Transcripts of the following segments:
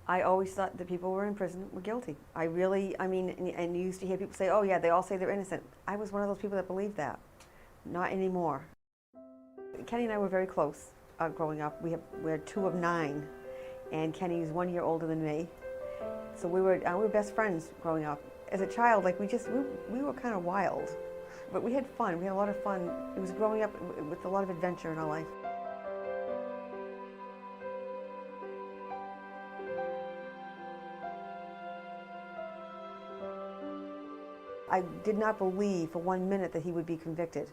I always thought that people who were in prison were guilty. I mean, and you used to hear people say, oh yeah, they all say they're innocent. I was one of those people that believed that. Not anymore. Kenny and I were very close growing up. We're two of 9, and Kenny is 1 year older than me. So we were best friends growing up. As a child, like we were kind of wild, but we had fun. We had a lot of fun. It was growing up with a lot of adventure in our life. I did not believe for 1 minute that he would be convicted.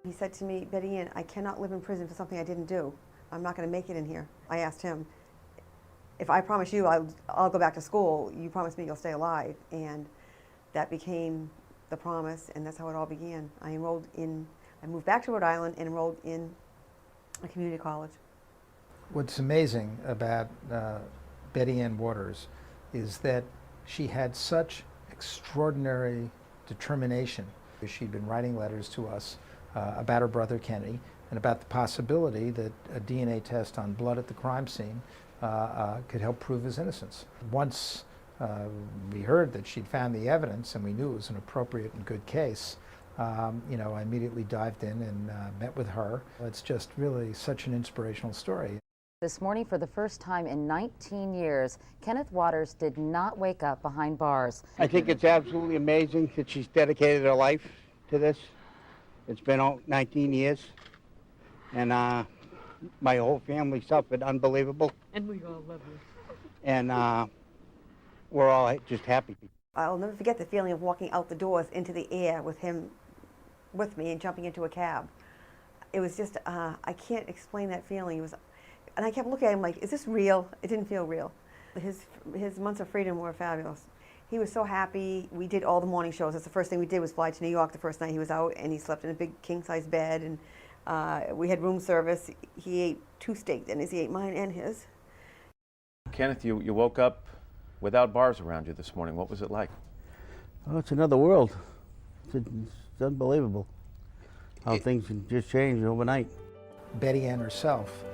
He said to me, Betty Ann, I cannot live in prison for something I didn't do. I'm not going to make it in here. I asked him, if I promise you I'll go back to school, you promise me you'll stay alive. And that became the promise, and that's how it all began. I moved back to Rhode Island and enrolled in a community college. What's amazing about Betty Ann Waters is that she had such extraordinary determination. She'd been writing letters to us about her brother Kenny and about the possibility that a DNA test on blood at the crime scene could help prove his innocence. Once we heard that she'd found the evidence and we knew it was an appropriate and good case, I immediately dived in and met with her. It's just really such an inspirational story. This morning, for the first time in 19 years, Kenneth Waters did not wake up behind bars. I think it's absolutely amazing that she's dedicated her life to this. It's been 19 years, and my whole family suffered unbelievable. And we all love you. And we're all just happy. I'll never forget the feeling of walking out the doors into the air with him with me and jumping into a cab. It was just, I can't explain that feeling. It was, and I kept looking at him like, is this real? It didn't feel real. His months of freedom were fabulous. He was so happy. We did all the morning shows. That's the first thing we did was fly to New York the first night he was out, and he slept in a big king-size bed, and we had room service. He ate 2 steak dinners. He ate mine and his. Kenneth, you woke up without bars around you this morning. What was it like? Oh, it's another world. It's unbelievable how things can just change overnight. Betty Ann herself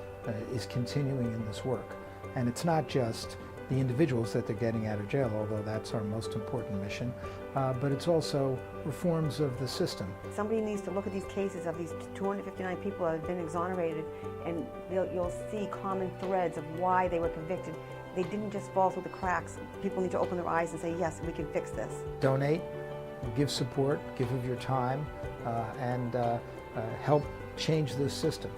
is continuing in this work. And it's not just the individuals that they're getting out of jail, although that's our most important mission, but it's also reforms of the system. Somebody needs to look at these cases of these 259 people that have been exonerated, and you'll see common threads of why they were convicted. They didn't just fall through the cracks. People need to open their eyes and say, yes, we can fix this. Donate, give support, give of your time, and help change this system.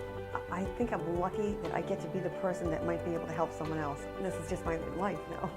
I think I'm lucky that I get to be the person that might be able to help someone else. This is just my life now.